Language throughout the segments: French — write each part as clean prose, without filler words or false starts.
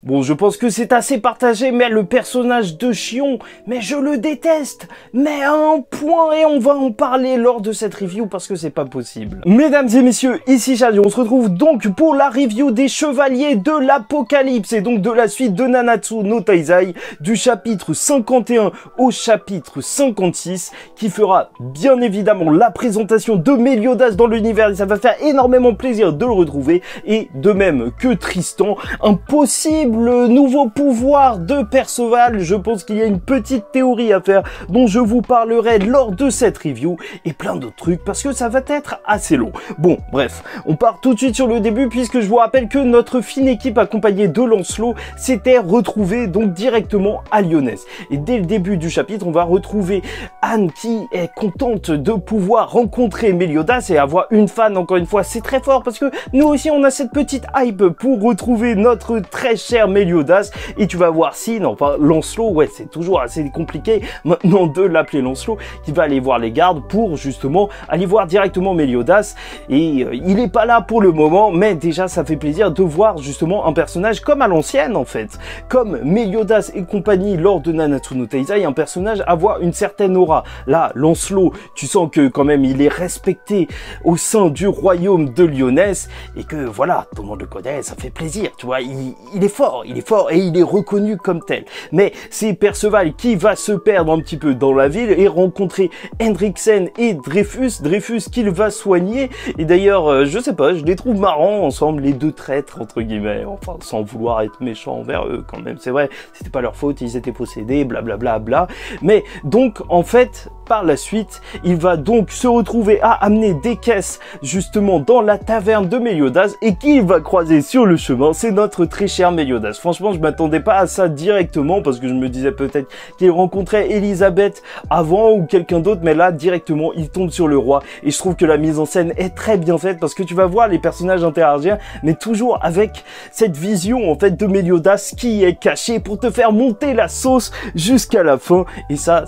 Bon, je pense que c'est assez partagé, mais le personnage de Shion, mais je le déteste, mais à un point, et on va en parler lors de cette review parce que c'est pas possible. Mesdames et messieurs, ici Charlie, on se retrouve donc pour la review des Chevaliers de l'Apocalypse, et donc de la suite de Nanatsu no Taizai, du chapitre 51 au chapitre 56, qui fera bien évidemment la présentation de Meliodas dans l'univers, et ça va faire énormément plaisir de le retrouver, et de même que Tristan, un possible nouveau pouvoir de Perceval. Je pense qu'il y a une petite théorie à faire dont je vous parlerai lors de cette review et plein d'autres trucs parce que ça va être assez long. Bon, bref, on part tout de suite sur le début puisque je vous rappelle que notre fine équipe accompagnée de Lancelot s'était retrouvée donc directement à Lyonesse. Et dès le début du chapitre, on va retrouver Anne qui est contente de pouvoir rencontrer Meliodas et avoir une fan. Encore une fois, c'est très fort parce que nous aussi on a cette petite hype pour retrouver notre très cher Meliodas, et tu vas voir si, non, enfin Lancelot, ouais, c'est toujours assez compliqué maintenant de l'appeler Lancelot, qui va aller voir les gardes pour justement aller voir directement Meliodas, et il est pas là pour le moment, mais déjà ça fait plaisir de voir justement un personnage comme à l'ancienne en fait, comme Meliodas et compagnie lors de Nanatsu no Taizai, un personnage avoir une certaine aura. Là, Lancelot, tu sens que quand même il est respecté au sein du royaume de Lyonesse, et que voilà, tout le monde le connaît, ça fait plaisir, tu vois, il est fort et il est reconnu comme tel. Mais c'est Perceval qui va se perdre un petit peu dans la ville et rencontrer Hendriksen et Dreyfus qu'il va soigner. Et d'ailleurs, je sais pas, je les trouve marrants ensemble, les deux traîtres entre guillemets, enfin sans vouloir être méchant envers eux quand même, c'est vrai, c'était pas leur faute, ils étaient possédés, blablabla bla. Mais donc en fait, par la suite, il va donc se retrouver à amener des caisses justement dans la taverne de Meliodas, et qui il va croiser sur le chemin, c'est notre très cher Meliodas. Franchement, je m'attendais pas à ça directement parce que je me disais peut-être qu'il rencontrait Elisabeth avant ou quelqu'un d'autre, mais là directement il tombe sur le roi, et je trouve que la mise en scène est très bien faite parce que tu vas voir les personnages interagir, mais toujours avec cette vision en fait de Meliodas qui est caché pour te faire monter la sauce jusqu'à la fin, et ça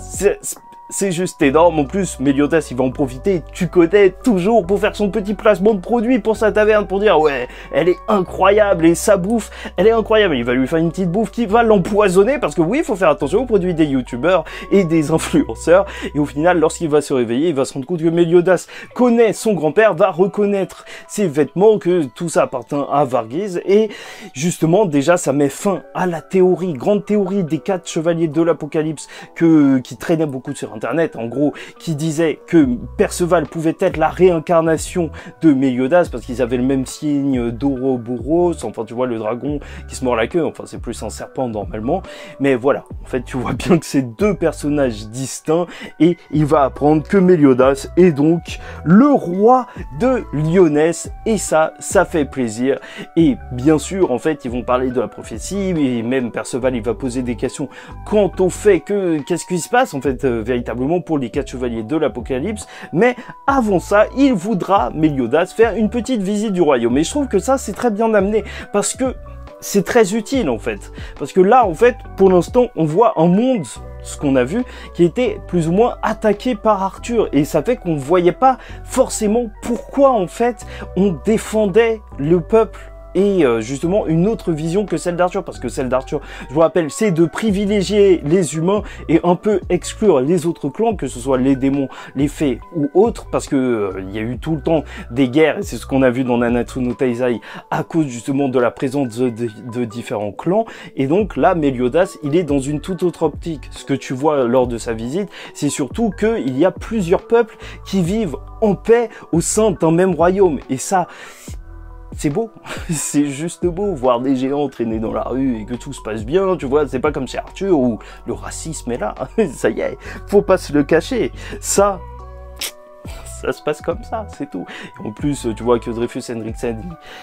c'est juste énorme. En plus, Meliodas, il va en profiter, tu connais, toujours pour faire son petit placement de produit pour sa taverne, pour dire ouais, elle est incroyable, et sa bouffe, elle est incroyable. Il va lui faire une petite bouffe qui va l'empoisonner, parce que oui, il faut faire attention aux produits des youtubeurs et des influenceurs. Et au final, lorsqu'il va se réveiller, il va se rendre compte que Meliodas connaît son grand-père, va reconnaître ses vêtements, que tout ça appartient à Varghese, et justement, déjà, ça met fin à la théorie, grande théorie des 4 chevaliers de l'Apocalypse qui traînait beaucoup sur Internet, en gros, qui disait que Perceval pouvait être la réincarnation de Meliodas parce qu'ils avaient le même signe d'Ouroboros, enfin tu vois le dragon qui se mord la queue, enfin c'est plus un serpent normalement, mais voilà, en fait tu vois bien que c'est deux personnages distincts, et il va apprendre que Meliodas est donc le roi de Lyonesse, et ça fait plaisir. Et bien sûr en fait ils vont parler de la prophétie, et même Perceval il va poser des questions quant au fait que qu'est-ce qui se passe en fait véritablement pour les 4 chevaliers de l'Apocalypse, mais avant ça, il voudra, Meliodas, faire une petite visite du royaume. Et je trouve que ça, c'est très bien amené, parce que c'est très utile, en fait. Parce que là, en fait, pour l'instant, on voit un monde, ce qu'on a vu, qui était plus ou moins attaqué par Arthur, et ça fait qu'on ne voyait pas forcément pourquoi, en fait, on défendait le peuple, et justement une autre vision que celle d'Arthur, parce que celle d'Arthur, je vous rappelle, c'est de privilégier les humains et un peu exclure les autres clans, que ce soit les démons, les fées ou autres, parce que il y a eu tout le temps des guerres, et c'est ce qu'on a vu dans Nanatsu no Taizai à cause justement de la présence de différents clans. Et donc là, Meliodas, il est dans une toute autre optique. Ce que tu vois lors de sa visite, c'est surtout qu'il y a plusieurs peuples qui vivent en paix au sein d'un même royaume, et ça, c'est beau, c'est juste beau, voir des géants traîner dans la rue et que tout se passe bien, tu vois, c'est pas comme chez Arthur où le racisme est là, ça y est, faut pas se le cacher, ça se passe comme ça, c'est tout. Et en plus, tu vois que Dreyfus Hendriksen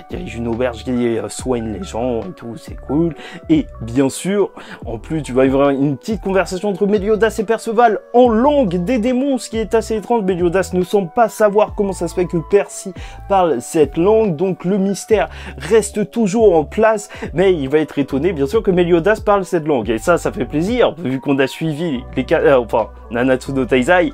dirige une auberge qui soigne les gens et tout, c'est cool. Et bien sûr, en plus, tu vas y avoir une petite conversation entre Meliodas et Perceval en langue des démons, ce qui est assez étrange. Meliodas ne semble pas savoir comment ça se fait que Percy parle cette langue, donc le mystère reste toujours en place, mais il va être étonné, bien sûr, que Meliodas parle cette langue. Et ça fait plaisir, vu qu'on a suivi les Nanatsu no Taizai.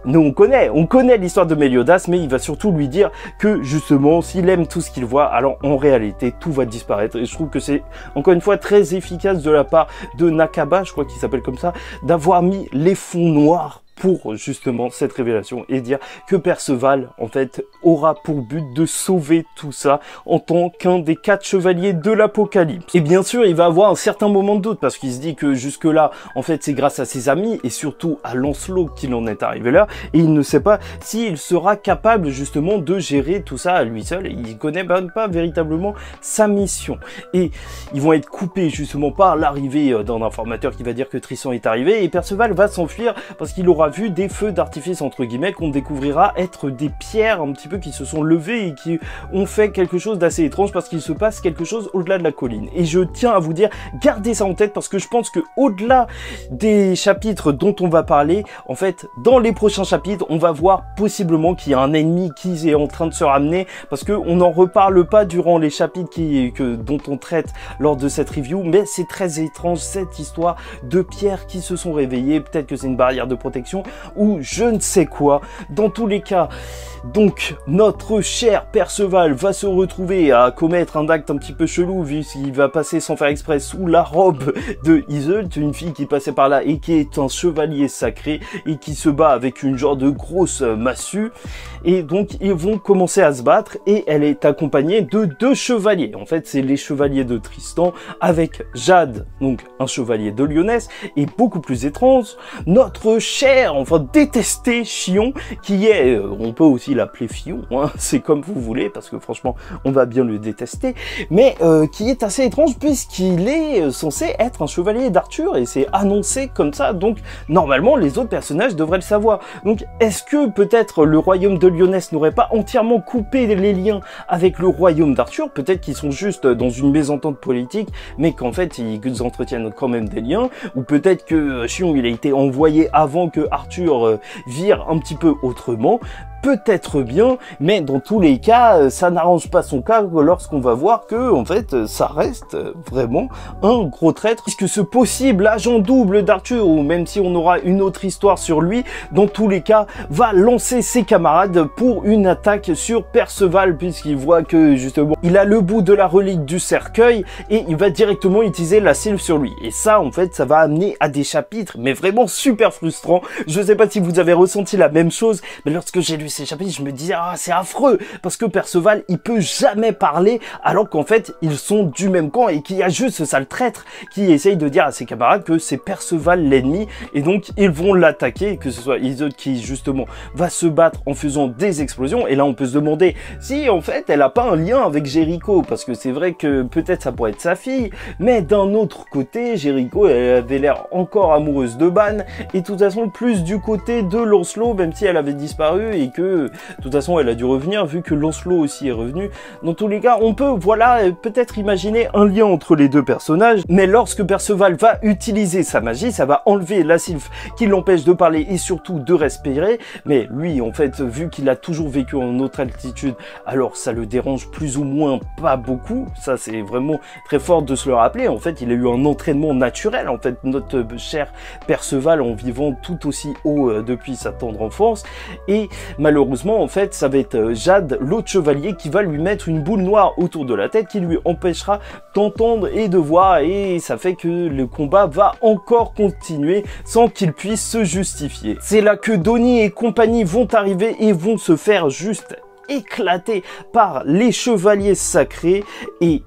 nous on connaît l'histoire de Méliodas, mais il va surtout lui dire que justement, s'il aime tout ce qu'il voit, alors en réalité, tout va disparaître. Et je trouve que c'est, encore une fois, très efficace de la part de Nakaba, je crois qu'il s'appelle comme ça, d'avoir mis les fonds noirs pour justement cette révélation et dire que Perceval en fait aura pour but de sauver tout ça en tant qu'un des 4 chevaliers de l'Apocalypse. Et bien sûr il va avoir un certain moment de doute parce qu'il se dit que jusque là en fait c'est grâce à ses amis et surtout à Lancelot qu'il en est arrivé là, et il ne sait pas s'il sera capable justement de gérer tout ça à lui seul, et il connaît même pas véritablement sa mission. Et ils vont être coupés justement par l'arrivée d'un informateur qui va dire que Tristan est arrivé, et Perceval va s'enfuir parce qu'il aura vu des feux d'artifice entre guillemets qu'on découvrira être des pierres un petit peu qui se sont levées et qui ont fait quelque chose d'assez étrange parce qu'il se passe quelque chose au-delà de la colline. Et je tiens à vous dire, gardez ça en tête parce que je pense que au-delà des chapitres dont on va parler, en fait, dans les prochains chapitres, on va voir possiblement qu'il y a un ennemi qui est en train de se ramener parce que on n'en reparle pas durant les chapitres dont on traite lors de cette review, mais c'est très étrange cette histoire de pierres qui se sont réveillées. Peut-être que c'est une barrière de protection ou je ne sais quoi. Dans tous les cas, donc notre cher Perceval va se retrouver à commettre un acte un petit peu chelou vu qu'il va passer sans faire exprès sous la robe de Iseult, une fille qui passait par là et qui est un chevalier sacré et qui se bat avec une genre de grosse massue. Et donc ils vont commencer à se battre et elle est accompagnée de 2 chevaliers. En fait c'est les chevaliers de Tristan avec Jade, donc un chevalier de Lyonesse, et beaucoup plus étrange, notre cher, enfin détesté Chion, qui est, on peut aussi l'appeler Fion, hein, c'est comme vous voulez, parce que franchement on va bien le détester, mais qui est assez étrange puisqu'il est censé être un chevalier d'Arthur et c'est annoncé comme ça, donc normalement les autres personnages devraient le savoir. Donc est-ce que peut-être le royaume de Lyonesse n'aurait pas entièrement coupé les liens avec le royaume d'Arthur? Peut-être qu'ils sont juste dans une mésentente politique, mais qu'en fait ils entretiennent quand même des liens, ou peut-être que Chion il a été envoyé avant que Arthur vire un petit peu autrement. Peut-être bien, mais dans tous les cas, ça n'arrange pas son cas lorsqu'on va voir que, en fait, ça reste vraiment un gros traître. Puisque ce possible agent double d'Arthur, ou même si on aura une autre histoire sur lui, dans tous les cas, va lancer ses camarades pour une attaque sur Perceval, puisqu'il voit que, justement, il a le bout de la relique du cercueil, et il va directement utiliser la sylphe sur lui. Et ça, en fait, ça va amener à des chapitres, mais vraiment super frustrants. Je sais pas si vous avez ressenti la même chose, mais lorsque j'ai lu ces chapitres, je me disais, ah, c'est affreux, parce que Perceval, il peut jamais parler, alors qu'en fait, ils sont du même camp, et qu'il y a juste ce sale traître qui essaye de dire à ses camarades que c'est Perceval l'ennemi, et donc ils vont l'attaquer, que ce soit Iseult qui, justement, va se battre en faisant des explosions, et là, on peut se demander si, en fait, elle a pas un lien avec Jéricho, parce que c'est vrai que peut-être ça pourrait être sa fille, mais d'un autre côté, Jéricho, elle avait l'air encore amoureuse de Ban, et de toute façon, plus du côté de Lancelot, même si elle avait disparu, et que de toute façon elle a dû revenir vu que Lancelot aussi est revenu. Dans tous les cas on peut voilà peut-être imaginer un lien entre les 2 personnages, mais lorsque Perceval va utiliser sa magie, ça va enlever la sylphe qui l'empêche de parler et surtout de respirer, mais lui en fait vu qu'il a toujours vécu en haute altitude, alors ça le dérange plus ou moins pas beaucoup, ça c'est vraiment très fort de se le rappeler. En fait il a eu un entraînement naturel, en fait notre cher Perceval, en vivant tout aussi haut depuis sa tendre enfance, et malheureusement en fait ça va être Jade, l'autre chevalier, qui va lui mettre une boule noire autour de la tête qui lui empêchera d'entendre et de voir, et ça fait que le combat va encore continuer sans qu'il puisse se justifier. C'est là que Donnie et compagnie vont arriver et vont se faire juste éclater par les chevaliers sacrés, et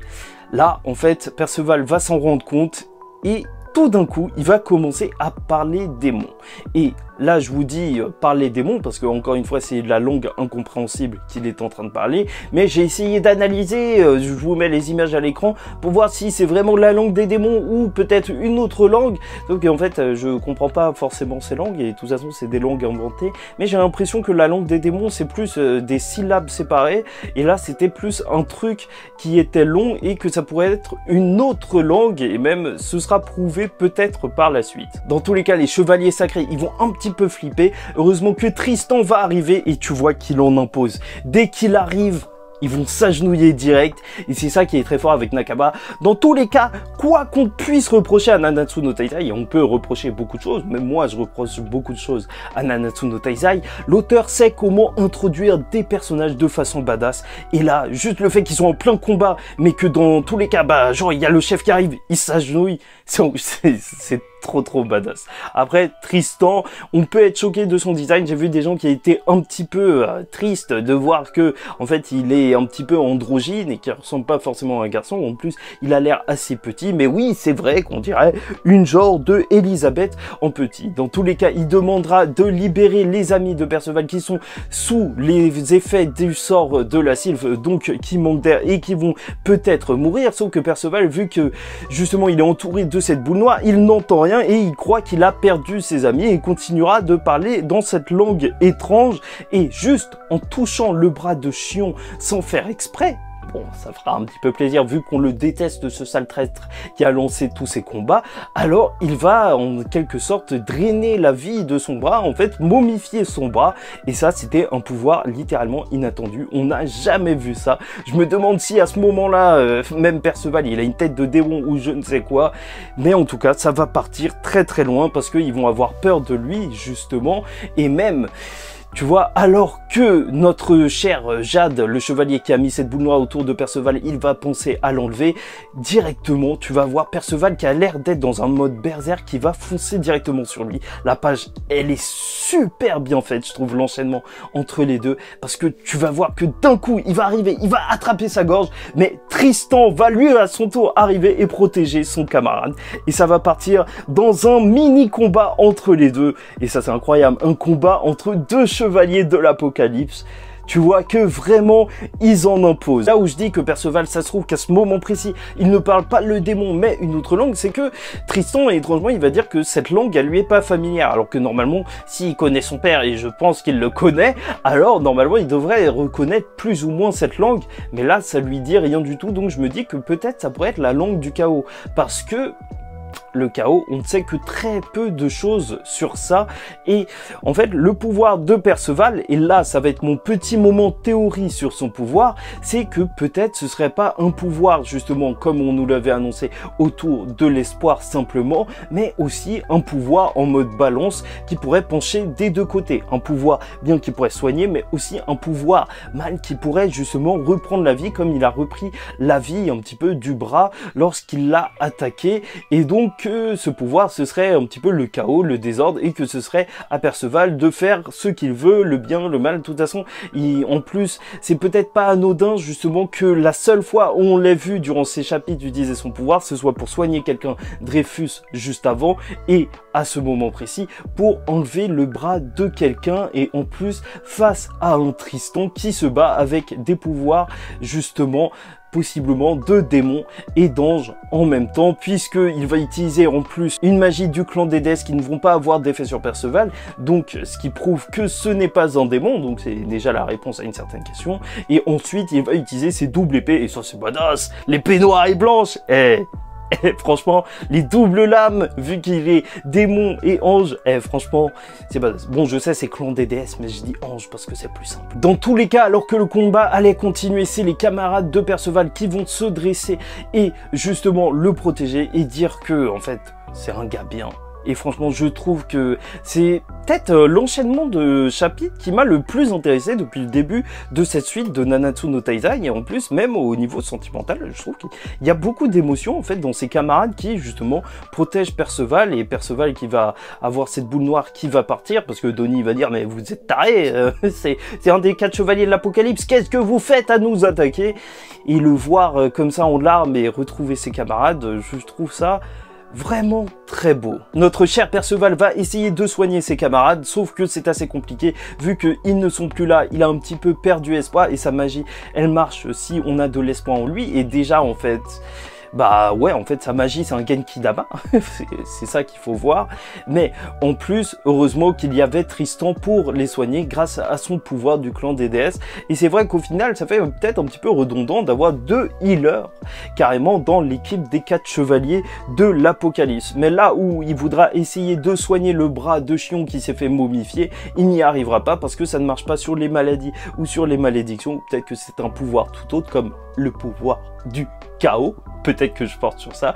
là en fait Perceval va s'en rendre compte et tout d'un coup il va commencer à parler démons. Et là je vous dis parler démons parce que encore une fois c'est la langue incompréhensible qu'il est en train de parler, mais j'ai essayé d'analyser, je vous mets les images à l'écran pour voir si c'est vraiment la langue des démons ou peut-être une autre langue. Donc en fait je comprends pas forcément ces langues, et de toute façon c'est des langues inventées, mais j'ai l'impression que la langue des démons c'est plus des syllabes séparées, et là c'était plus un truc qui était long et que ça pourrait être une autre langue, et même ce sera prouvé peut-être par la suite. Dans tous les cas les chevaliers sacrés ils vont un petit peu flipper. Heureusement que Tristan va arriver et tu vois qu'il en impose. Dès qu'il arrive, ils vont s'agenouiller direct, et c'est ça qui est très fort avec Nakaba. Dans tous les cas, quoi qu'on puisse reprocher à Nanatsu no Taizai, et on peut reprocher beaucoup de choses, même moi je reproche beaucoup de choses à Nanatsu no Taizai, l'auteur sait comment introduire des personnages de façon badass, et là, juste le fait qu'ils sont en plein combat, mais que dans tous les cas, bah genre il y a le chef qui arrive, il s'agenouille, c'est trop badass. Après, Tristan, on peut être choqué de son design. J'ai vu des gens qui étaient un petit peu tristes de voir que, en fait, il est un petit peu androgyne et qu'il ressemble pas forcément à un garçon. En plus, il a l'air assez petit. Mais oui, c'est vrai qu'on dirait une genre de Elisabeth en petit. Dans tous les cas, il demandera de libérer les amis de Perceval qui sont sous les effets du sort de la sylve, donc qui manquent d'air et qui vont peut-être mourir. Sauf que Perceval, vu que justement il est entouré de cette boule noire, il n'entend rien et il croit qu'il a perdu ses amis et continuera de parler dans cette langue étrange et juste en touchant le bras de Shion sans faire exprès. Bon, ça fera un petit peu plaisir vu qu'on le déteste, ce sale traître qui a lancé tous ces combats. Alors, il va en quelque sorte drainer la vie de son bras, en fait, momifier son bras. Et ça, c'était un pouvoir littéralement inattendu. On n'a jamais vu ça. Je me demande si à ce moment-là, même Perceval, il a une tête de démon ou je ne sais quoi. Mais en tout cas, ça va partir très loin parce qu'ils vont avoir peur de lui, justement. Et même... Tu vois, alors que notre cher Jade, le chevalier qui a mis cette boule noire autour de Perceval, il va penser à l'enlever, directement, tu vas voir Perceval qui a l'air d'être dans un mode berserk qui va foncer directement sur lui. La page, elle est super bien faite, je trouve, l'enchaînement entre les deux, parce que tu vas voir que d'un coup, il va arriver, il va attraper sa gorge, mais Tristan va lui à son tour arriver et protéger son camarade. Et ça va partir dans un mini combat entre les deux, et ça c'est incroyable, un combat entre deux chevaliers de l'apocalypse. Tu vois que vraiment, ils en imposent. Là où je dis que Perceval, ça se trouve qu'à ce moment précis, il ne parle pas le démon, mais une autre langue, c'est que Tristan, étrangement, il va dire que cette langue, elle lui est pas familière. Alors que normalement, s'il connaît son père, et je pense qu'il le connaît, alors normalement, il devrait reconnaître plus ou moins cette langue. Mais là, ça lui dit rien du tout, donc je me dis que peut-être ça pourrait être la langue du chaos. Parce que... le chaos, on ne sait que très peu de choses sur ça, et en fait le pouvoir de Perceval, et là ça va être mon petit moment théorie sur son pouvoir, c'est que peut-être ce serait pas un pouvoir justement comme on nous l'avait annoncé autour de l'espoir simplement, mais aussi un pouvoir en mode balance qui pourrait pencher des deux côtés, un pouvoir bien qui pourrait soigner, mais aussi un pouvoir mal qui pourrait justement reprendre la vie comme il a repris la vie un petit peu du bras lorsqu'il l'a attaqué, et donc que ce pouvoir ce serait un petit peu le chaos, le désordre, et que ce serait à Perceval de faire ce qu'il veut, le bien, le mal. De toute façon, en plus, c'est peut-être pas anodin justement que la seule fois où on l'a vu durant ces chapitres utiliser son pouvoir, ce soit pour soigner quelqu'un, Dreyfus, juste avant, et à ce moment précis, pour enlever le bras de quelqu'un, et en plus face à un Tristan qui se bat avec des pouvoirs justement possiblement de démons et d'anges en même temps, puisqu'il va utiliser en plus une magie du clan d'Édesse qui ne vont pas avoir d'effet sur Perceval, donc ce qui prouve que ce n'est pas un démon, donc c'est déjà la réponse à une certaine question. Et ensuite il va utiliser ses doubles épées, et ça c'est badass, l'épée noire et blanche, et franchement, les doubles lames, vu qu'il est démon et ange, franchement, c'est badass. Bon, je sais, c'est clan DDS, mais je dis ange parce que c'est plus simple. Dans tous les cas, alors que le combat allait continuer, c'est les camarades de Perceval qui vont se dresser et justement le protéger et dire que, en fait, c'est un gars bien. Et franchement, je trouve que c'est peut-être l'enchaînement de chapitres qui m'a le plus intéressé depuis le début de cette suite de Nanatsu no Taizai. Et en plus, même au niveau sentimental, je trouve qu'il y a beaucoup d'émotions en fait dans ses camarades qui justement protègent Perceval, et Perceval qui va avoir cette boule noire qui va partir parce que Donnie va dire mais vous êtes tarés, c'est un des 4 chevaliers de l'apocalypse, qu'est-ce que vous faites à nous attaquer? Et le voir comme ça en larmes et retrouver ses camarades, je trouve ça vraiment très beau. Notre cher Perceval va essayer de soigner ses camarades, sauf que c'est assez compliqué vu qu'ils ne sont plus là. Il a un petit peu perdu espoir et sa magie, elle marche si on a de l'espoir en lui. Et déjà en fait, bah ouais, en fait sa magie c'est un Genki-Dama, c'est ça qu'il faut voir. Mais en plus, heureusement qu'il y avait Tristan pour les soigner grâce à son pouvoir du clan des déesses. Et c'est vrai qu'au final, ça fait peut-être un petit peu redondant d'avoir 2 healers carrément dans l'équipe des 4 chevaliers de l'Apocalypse. Mais là où il voudra essayer de soigner le bras de Shion qui s'est fait momifier, il n'y arrivera pas parce que ça ne marche pas sur les maladies ou sur les malédictions. Peut-être que c'est un pouvoir tout autre comme le pouvoir du chaos. Peut-être que je porte sur ça.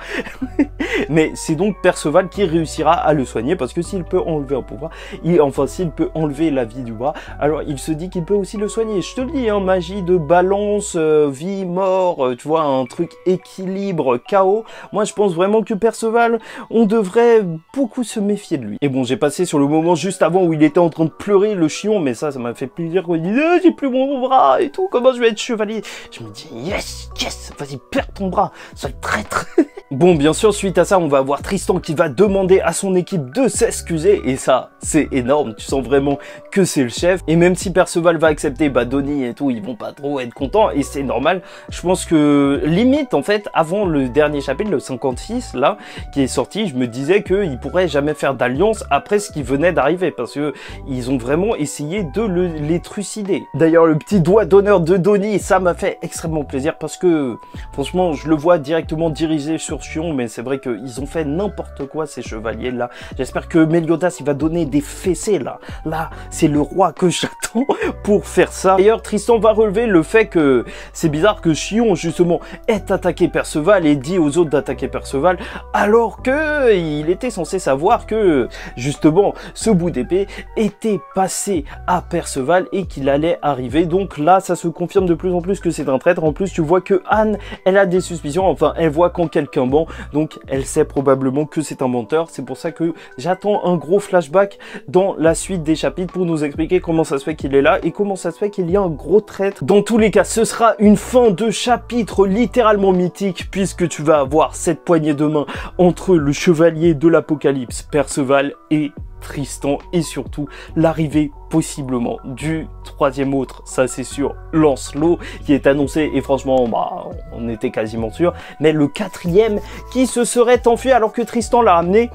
Mais c'est donc Perceval qui réussira à le soigner parce que s'il peut enlever un pouvoir, enfin s'il peut enlever la vie du bras, alors il se dit qu'il peut aussi le soigner. Je te le dis, hein, magie de balance, vie, mort, tu vois, un truc équilibre, chaos. Moi je pense vraiment que Perceval, on devrait beaucoup se méfier de lui. Et bon, j'ai passé sur le moment juste avant où il était en train de pleurer, le Shion, mais ça m'a fait plaisir quand il dit j'ai plus mon bras et tout, comment je vais être chevalier? Je me dis yes, vas-y, perds ton bras. Sois traître. Bon, bien sûr, suite à ça, on va avoir Tristan qui va demander à son équipe de s'excuser. Et ça, c'est énorme. Tu sens vraiment que c'est le chef. Et même si Perceval va accepter, bah, Donnie et tout, ils vont pas trop être contents. Et c'est normal. Je pense que, limite, en fait, avant le dernier chapitre, le 56, là, qui est sorti, je me disais qu'ils pourraient jamais faire d'alliance après ce qui venait d'arriver. Parce que ils ont vraiment essayé de les trucider. D'ailleurs, le petit doigt d'honneur de Donnie, ça m'a fait extrêmement plaisir parce que, franchement, je le vois directement dirigé sur Shion, mais c'est vrai qu'ils ont fait n'importe quoi ces chevaliers là. J'espère que Meliodas il va donner des fessées là. Là, c'est le roi que j'attends pour faire ça. D'ailleurs, Tristan va relever le fait que c'est bizarre que Shion justement ait attaqué Perceval et dit aux autres d'attaquer Perceval, alors que il était censé savoir que justement ce bout d'épée était passé à Perceval et qu'il allait arriver. Donc là, ça se confirme de plus en plus que c'est un traître. En plus, tu vois que Anne, elle a des suspicions. Enfin, elle voit quand quelqu'un ment, donc elle sait probablement que c'est un menteur. C'est pour ça que j'attends un gros flashback dans la suite des chapitres pour nous expliquer comment ça se fait qu'il est là et comment ça se fait qu'il y a un gros traître. Dans tous les cas, ce sera une fin de chapitre littéralement mythique puisque tu vas avoir cette poignée de main entre le chevalier de l'Apocalypse, Perceval, et Tristan, et surtout l'arrivée possiblement du 3e autre, ça c'est sûr, Lancelot, qui est annoncé, et franchement bah on était quasiment sûr, mais le 4e qui se serait enfui alors que Tristan l'a amené,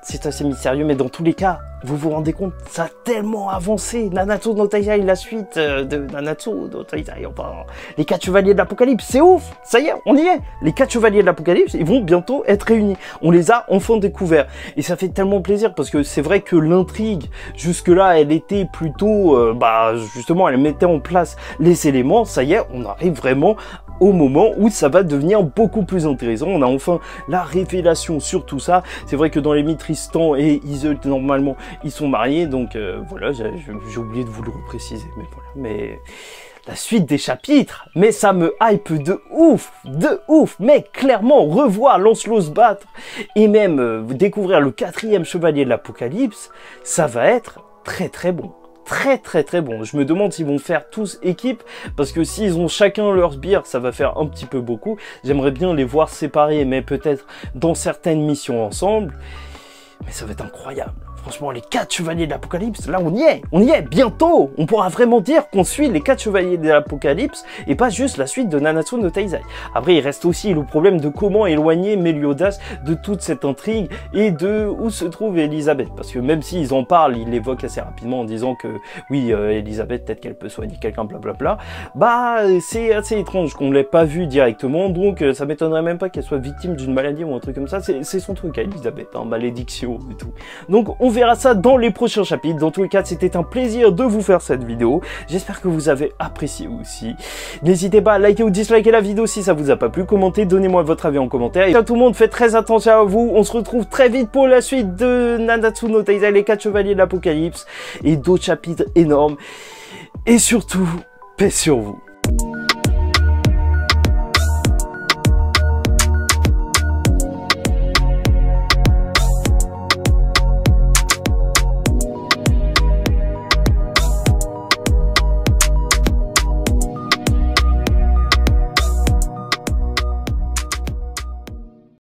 c'est assez mystérieux. Mais dans tous les cas, vous vous rendez compte, ça a tellement avancé. Nanatsu no Taizai, la suite de Nanatsu no Taizai, enfin, les 4 chevaliers de l'Apocalypse, c'est ouf. Ça y est, on y est. Les 4 chevaliers de l'Apocalypse, ils vont bientôt être réunis. On les a enfin découverts. Et ça fait tellement plaisir parce que c'est vrai que l'intrigue, jusque-là, elle était plutôt, justement, elle mettait en place les éléments. Ça y est, on arrive vraiment au moment où ça va devenir beaucoup plus intéressant. On a enfin la révélation sur tout ça. C'est vrai que dans les mythes, Tristan et Iseult, normalement, ils sont mariés, donc voilà, j'ai oublié de vous le repréciser, mais voilà. Mais la suite des chapitres, mais ça me hype de ouf, mais clairement, revoir Lancelot se battre, et même découvrir le 4e chevalier de l'Apocalypse, ça va être très bon. Très bon. Je me demande s'ils vont faire tous équipe, parce que s'ils ont chacun leur sbire, ça va faire un petit peu beaucoup. J'aimerais bien les voir séparés, mais peut-être dans certaines missions ensemble. Mais ça va être incroyable. Franchement, les 4 chevaliers de l'Apocalypse, là on y est, bientôt. On pourra vraiment dire qu'on suit les 4 chevaliers de l'Apocalypse et pas juste la suite de Nanatsu no Taizai. Après, il reste aussi le problème de comment éloigner Meliodas de toute cette intrigue et de où se trouve Elisabeth. Parce que même s'ils en parlent, ils l'évoquent assez rapidement en disant que oui, Elisabeth, peut-être qu'elle peut soigner quelqu'un, blablabla. Bah, c'est assez étrange qu'on ne l'ait pas vu directement, donc ça m'étonnerait même pas qu'elle soit victime d'une maladie ou un truc comme ça. C'est son truc à Elisabeth, hein, malédiction et tout. Donc on verra ça dans les prochains chapitres. Dans tous les cas, c'était un plaisir de vous faire cette vidéo. J'espère que vous avez apprécié aussi. N'hésitez pas à liker ou disliker la vidéo si ça vous a pas plu. Commentez, donnez-moi votre avis en commentaire. Et à tout le monde, faites très attention à vous. On se retrouve très vite pour la suite de Nanatsu no Taizai, les 4 chevaliers de l'Apocalypse et d'autres chapitres énormes. Et surtout, paix sur vous.